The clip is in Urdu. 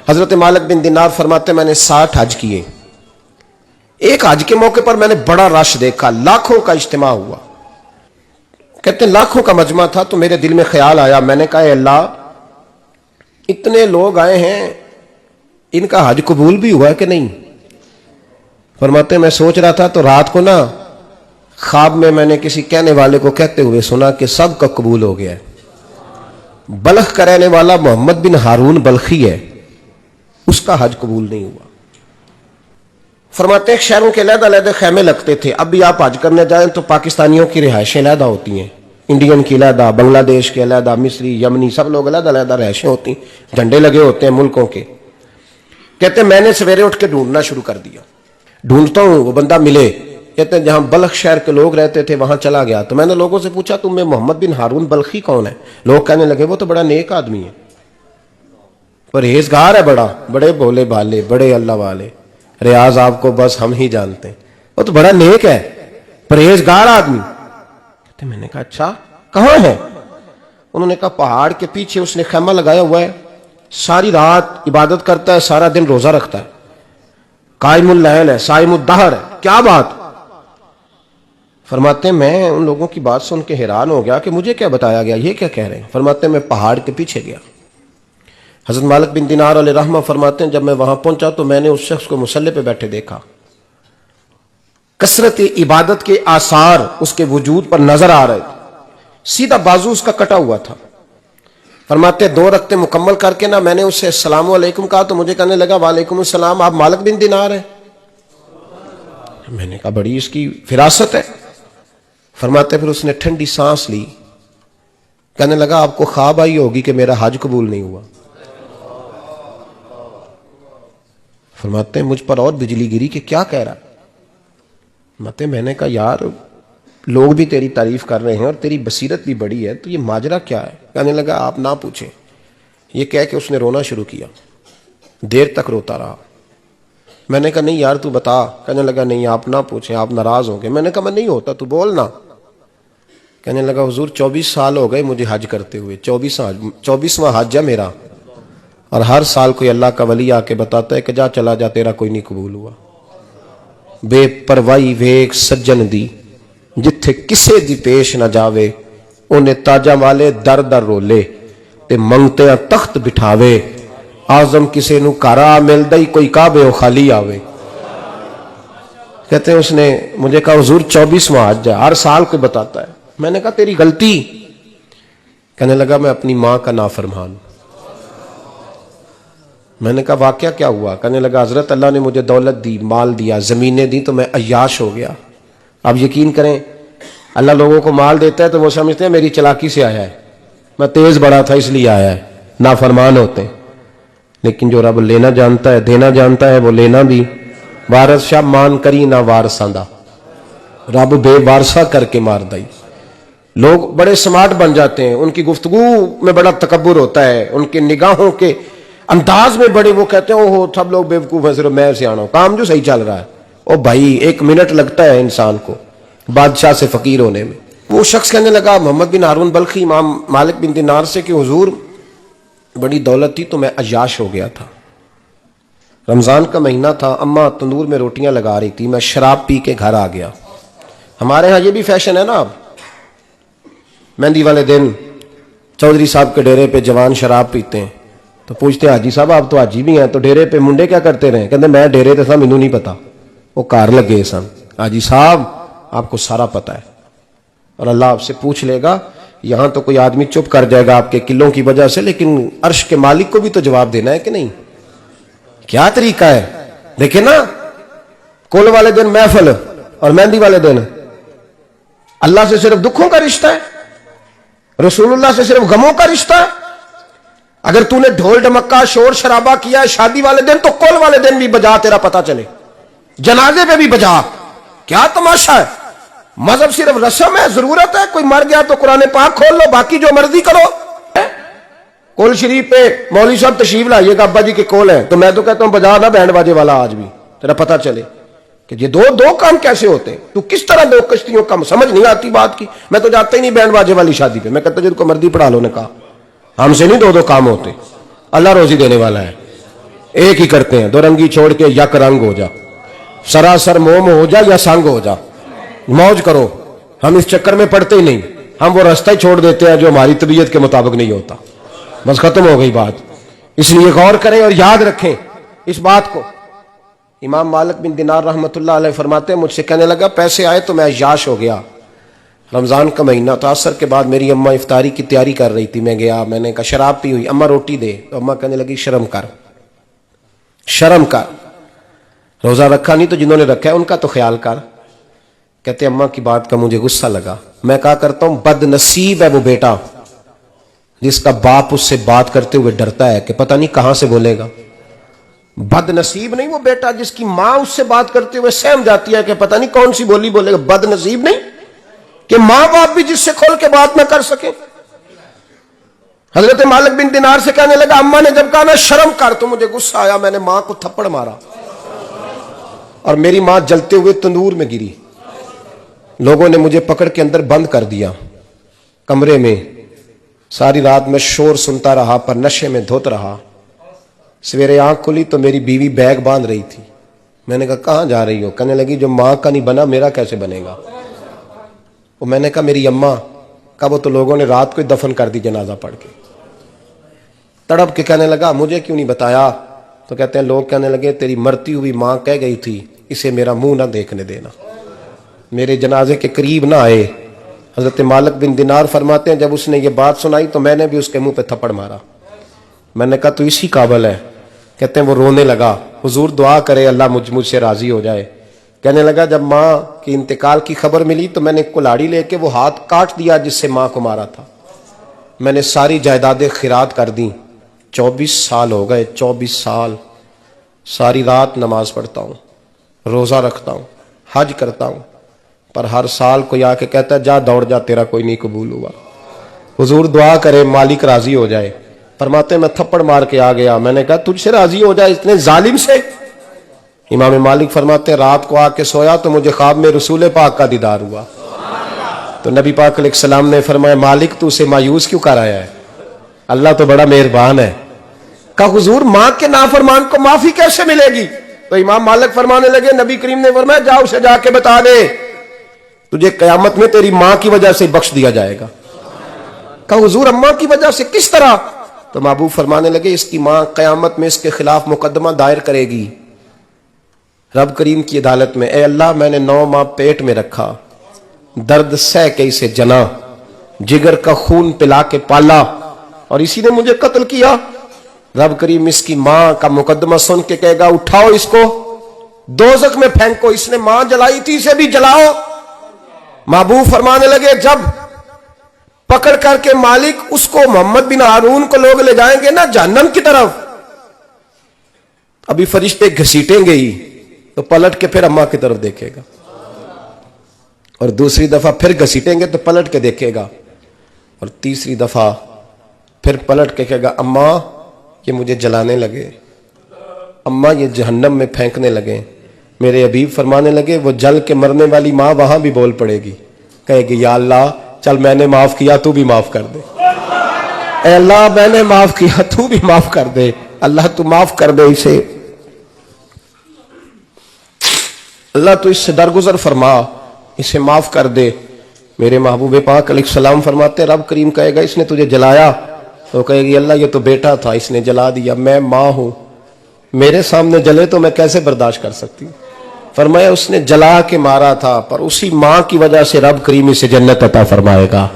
حضرت مالک بن دینار فرماتے میں نے 60 حج کیے. ایک حج کے موقع پر میں نے بڑا رش دیکھا, لاکھوں کا اجتماع ہوا. کہتے ہیں لاکھوں کا مجمع تھا تو میرے دل میں خیال آیا, میں نے کہا اے اللہ اتنے لوگ آئے ہیں, ان کا حج قبول بھی ہوا ہے کہ نہیں؟ فرماتے میں سوچ رہا تھا تو رات کو نا خواب میں نے کسی کہنے والے کو کہتے ہوئے سنا کہ سب کا قبول ہو گیا ہے. بلخ کا رہنے والا محمد بن ہارون بلخی ہے, اس کا حج قبول نہیں ہوا. فرماتے ہیں شہروں کے علیحدہ علیحدہ خیمے لگتے تھے. اب بھی آپ حج کرنے جائیں تو پاکستانیوں کی رہائشیں علیحدہ ہوتی ہیں, انڈین کی علیحدہ, بنگلہ دیش کے علیحدہ, مصری, یمنی, سب لوگ علیحدہ علیحدہ رہائشیں ہوتی ہیں, جھنڈے لگے ہوتے ہیں ملکوں کے. کہتے ہیں میں نے سویرے اٹھ کے ڈھونڈنا شروع کر دیا. ڈھونڈتا ہوں وہ بندہ ملے. کہتے ہیں جہاں بلخ شہر کے لوگ رہتے تھے وہاں چلا گیا تو میں نے لوگوں سے پوچھا تم میں محمد بن ہارون بلخی کون ہے؟ لوگ کہنے لگے وہ تو بڑا نیک آدمی ہے, پرہیزگار ہے, بڑے بولے بالے, بڑے اللہ والے, ریاض آپ کو بس ہم ہی جانتے ہیں, وہ تو بڑا نیک ہے, پرہیزگار آدمی. کہتے میں نے کہا اچھا کہاں ہے؟ انہوں نے کہا پہاڑ کے پیچھے اس نے خیمہ لگایا ہوا ہے, ساری رات عبادت کرتا ہے, سارا دن روزہ رکھتا ہے, قائم اللیل ہے, صائم الدہر ہے. کیا بات؟ فرماتے میں ان لوگوں کی بات سن کے حیران ہو گیا کہ مجھے کیا بتایا گیا, یہ کیا کہہ رہے ہیں. فرماتے میں پہاڑ کے پیچھے گیا. حضرت مالک بن دینار علیہ رحمہ فرماتے ہیں جب میں وہاں پہنچا تو میں نے اس شخص کو مصلی پہ بیٹھے دیکھا. کثرت عبادت کے آثار اس کے وجود پر نظر آ رہے تھے. سیدھا بازو اس کا کٹا ہوا تھا. فرماتے 2 رکعتیں مکمل کر کے نا میں نے اس سے السلام علیکم کہا تو مجھے کہنے لگا وعلیکم السلام, آپ مالک بن دینار ہیں؟ میں نے کہا بڑی اس کی فراست ہے. فرماتے پھر اس نے ٹھنڈی سانس لی, کہنے لگا آپ کو خواب آئی ہوگی کہ میرا حج قبول نہیں ہوا. فرماتے ہیں مجھ پر اور بجلی گری کہ کیا کہہ رہا. فرماتے میں نے کہا یار لوگ بھی تیری تعریف کر رہے ہیں اور تیری بصیرت بھی بڑی ہے, تو یہ ماجرا کیا ہے؟ کہنے لگا آپ نہ پوچھیں. یہ کہہ کے اس نے رونا شروع کیا, دیر تک روتا رہا. میں نے کہا نہیں یار تو بتا. کہنے لگا نہیں آپ نہ پوچھیں, آپ ناراض ہوں گے. میں نے کہا میں نہیں ہوتا, تو بولنا. کہنے لگا حضور 24 سال ہو گئے مجھے حج کرتے ہوئے, 24واں حج ہے میرا, اور ہر سال کوئی اللہ کا ولی آ کے بتاتا ہے کہ جا چلا جا تیرا کوئی نہیں قبول ہوا. بے پروائی ویک سجن دی جتھے کسے دی پیش نہ جاوے, انہیں تاجاں والے در در رولے تے منگتیاں تخت بٹھاوے, آزم کسے نو کارا ملدا ہی کوئی کعبے او خالی آوے. کہتے ہیں اس نے مجھے کہا حضور 24واں حج ہے, ہر سال کوئی بتاتا ہے. میں نے کہا تیری غلطی. کہنے لگا میں اپنی ماں کا نافرمان. میں نے کہا واقعہ کیا ہوا؟ کہنے لگا حضرت اللہ نے مجھے دولت دی, مال دیا, زمینیں دی, تو میں عیاش ہو گیا. آپ یقین کریں اللہ لوگوں کو مال دیتا ہے تو وہ سمجھتے ہیں میری چلاکی سے آیا ہے, میں تیز بڑا تھا اس لیے آیا ہے, نافرمان ہوتے ہیں. لیکن جو رب لینا جانتا ہے دینا جانتا ہے وہ لینا بھی. وارث شاہ مان کری نہ وارثاں دا, رب بے وارثہ کر کے مار دائی. لوگ بڑے سمارٹ بن جاتے ہیں, ان کی گفتگو میں بڑا تکبر ہوتا ہے, ان کے نگاہوں کے انداز میں بڑے, وہ کہتے ہیں اوہ سب لوگ بیوقوف ہیں صرف میں سے آنا ہوں, کام جو صحیح چل رہا ہے. او بھائی 1 منٹ لگتا ہے انسان کو بادشاہ سے فقیر ہونے میں. وہ شخص کہنے لگا محمد بن ہارون بلخی امام مالک بن دینار سے کہ حضور بڑی دولت تھی تو میں عیاش ہو گیا تھا. رمضان کا مہینہ تھا, اماں تندور میں روٹیاں لگا رہی تھی, میں شراب پی کے گھر آ گیا. ہمارے ہاں یہ بھی فیشن ہے نا, اب مہندی والے دن چودھری صاحب کے ڈیرے پہ جوان شراب پیتے ہیں تو پوچھتے ہیں حاجی صاحب آپ تو حاجی بھی ہیں تو ڈیرے پہ منڈے کیا کرتے رہے؟ کہتے میں ڈیرے تے تھا مینوں نہیں پتا, وہ کار لگے سن. حاجی صاحب آپ کو سارا پتا ہے, اور اللہ آپ سے پوچھ لے گا. یہاں تو کوئی آدمی چپ کر جائے گا آپ کے قلوں کی وجہ سے, لیکن عرش کے مالک کو بھی تو جواب دینا ہے کہ نہیں. کیا طریقہ ہے دیکھیں نا, کل والے دن محفل اور مہندی والے دن اللہ سے صرف دکھوں کا رشتہ ہے, رسول اللہ سے صرف غموں کا رشتہ ہے. اگر تو نے ڈھول ڈمکا شور شرابہ کیا ہے شادی والے دن تو کل والے دن بھی بجا, تیرا پتہ چلے, جنازے پہ بھی بجا. کیا تماشا ہے؟ مذہب صرف رسم ہے, ضرورت ہے, کوئی مر گیا تو قرآن پاک کھول لو, باقی جو مرضی کرو. کول شریف پہ مولوی صاحب تشریف لائیے گا, ابا جی کے کول ہیں, تو میں تو کہتا ہوں بجا نہ بینڈ باجے والا آج بھی, تیرا پتہ چلے کہ یہ دو کام کیسے ہوتے ہیں. تو کس طرح 2 کشتیوں کا سمجھ نہیں آتی بات کی. میں تو جاتا ہی نہیں بینڈ باجے والی شادی پہ, میں کہتا جن کو مرضی پڑھا لو. نے کہا ہم سے نہیں 2 کام ہوتے, اللہ روزی دینے والا ہے. ایک ہی کرتے ہیں, دو رنگی چھوڑ کے یک رنگ ہو جا, سراسر موم ہو جا یا سنگ ہو جا, موج کرو. ہم اس چکر میں پڑتے ہی نہیں, ہم وہ راستہ ہی چھوڑ دیتے ہیں جو ہماری طبیعت کے مطابق نہیں ہوتا. بس ختم ہو گئی بات. اس لیے غور کریں اور یاد رکھیں اس بات کو. امام مالک بن دینار رحمۃ اللہ علیہ فرماتے ہیں, مجھ سے کہنے لگا پیسے آئے تو میں عیاش ہو گیا. رمضان کا مہینہ تھا, عصر کے بعد میری اماں افطاری کی تیاری کر رہی تھی. میں گیا, میں نے کہا شراب پی ہوئی, اماں روٹی دے. تو اماں کہنے لگی شرم کر, شرم کر, روزہ رکھا نہیں تو جنہوں نے رکھا ہے ان کا تو خیال کر. کہتے اماں کی بات کا مجھے غصہ لگا. میں کہا کرتا ہوں بد نصیب ہے وہ بیٹا جس کا باپ اس سے بات کرتے ہوئے ڈرتا ہے کہ پتہ نہیں کہاں سے بولے گا. بد نصیب نہیں وہ بیٹا جس کی ماں اس سے بات کرتے ہوئے سہم جاتی ہے کہ پتہ نہیں کون سی بولی بولے گا. بد نصیب نہیں کہ ماں باپ بھی جس سے کھول کے بات نہ کر سکے. حضرت مالک بن دینار سے کہنے لگا اماں نے جب کہا نا شرم کر تو مجھے غصہ آیا, میں نے ماں کو تھپڑ مارا اور میری ماں جلتے ہوئے تندور میں گری. لوگوں نے مجھے پکڑ کے اندر بند کر دیا کمرے میں. ساری رات میں شور سنتا رہا پر نشے میں دھوت رہا. سویرے آنکھ کھلی تو میری بیوی بیگ باندھ رہی تھی. میں نے کہا کہاں جا رہی ہو؟ کہنے لگی جو ماں کا نہیں بنا میرا کیسے بنے گا. وہ میں نے کہا میری اماں کا, وہ تو لوگوں نے رات کو ہی دفن کر دی جنازہ پڑھ کے. تڑپ کے کہنے لگا مجھے کیوں نہیں بتایا؟ تو کہتے ہیں لوگ کہنے لگے تیری مرتی ہوئی ماں کہہ گئی تھی اسے میرا منہ نہ دیکھنے دینا, میرے جنازے کے قریب نہ آئے. حضرت مالک بن دینار فرماتے ہیں جب اس نے یہ بات سنائی تو میں نے بھی اس کے منہ پہ تھپڑ مارا. میں نے کہا تو اسی قابل ہے. کہتے ہیں وہ رونے لگا, حضور دعا کرے اللہ مجھ سے راضی ہو جائے. کہنے لگا جب ماں کی انتقال کی خبر ملی تو میں نے کلاڑی لے کے وہ ہاتھ کاٹ دیا جس سے ماں کو مارا تھا. میں نے ساری جائیدادیں خیرات کر دیں. 24 سال ہو گئے, 24 سال. ساری رات نماز پڑھتا ہوں, روزہ رکھتا ہوں, حج کرتا ہوں, پر ہر سال کوئی آ کے کہتا ہے جا دوڑ جا تیرا کوئی نہیں قبول ہوا. حضور دعا کرے مالک راضی ہو جائے. فرماتے میں تھپڑ مار کے آ گیا. میں نے کہا تجھ سے راضی ہو جائے اتنے ظالم سے؟ امام مالک فرماتے رات کو آ کے سویا تو مجھے خواب میں رسول پاک کا دیدار ہوا. تو نبی پاک علیہ السلام نے فرمایا مالک تو اسے مایوس کیوں کر آیا ہے, اللہ تو بڑا مہربان ہے. کہا حضور ماں کے نافرمان کو معافی کیسے ملے گی؟ تو امام مالک فرمانے لگے نبی کریم نے فرمایا جا اسے جا کے بتا دے تجھے قیامت میں تیری ماں کی وجہ سے بخش دیا جائے گا. کہا حضور اماں کی وجہ سے کس طرح؟ تو محبوب فرمانے لگے اس کی ماں قیامت میں اس کے خلاف مقدمہ دائر کرے گی رب کریم کی عدالت میں, اے اللہ میں نے 9 ماہ پیٹ میں رکھا, درد سہ کے اسے جنا, جگر کا خون پلا کے پالا اور اسی نے مجھے قتل کیا. رب کریم اس کی ماں کا مقدمہ سن کے کہے گا اٹھاؤ اس کو دوزخ میں پھینکو, اس نے ماں جلائی تھی اسے بھی جلاؤ. محبوب فرمانے لگے جب پکڑ کر کے مالک اس کو محمد بن ہارون کو لوگ لے جائیں گے نا جہنم کی طرف, ابھی فرشتے گھسیٹیں گے ہی تو پلٹ کے پھر اماں کی طرف دیکھے گا, اور دوسری دفعہ پھر گھسیٹیں گے تو پلٹ کے دیکھے گا, اور تیسری دفعہ پھر پلٹ کے کہے گا اماں یہ مجھے جلانے لگے, اماں یہ جہنم میں پھینکنے لگے. میرے حبیب فرمانے لگے وہ جل کے مرنے والی ماں وہاں بھی بول پڑے گی, کہے گی یا اللہ چل میں نے معاف کیا تو بھی معاف کر دے, اے اللہ میں نے معاف کیا تو بھی معاف کر دے, اللہ تو معاف کر دے اسے, اللہ تو اس سے درگزر فرما, اسے معاف کر دے. میرے محبوب پاک علیہ السلام فرماتے رب کریم کہے گا اس نے تجھے جلایا, تو کہے گی اللہ یہ تو بیٹا تھا اس نے جلا دیا, میں ماں ہوں, میرے سامنے جلے تو میں کیسے برداشت کر سکتی. فرمایا اس نے جلا کے مارا تھا پر اسی ماں کی وجہ سے رب کریم اسے جنت عطا فرمائے گا.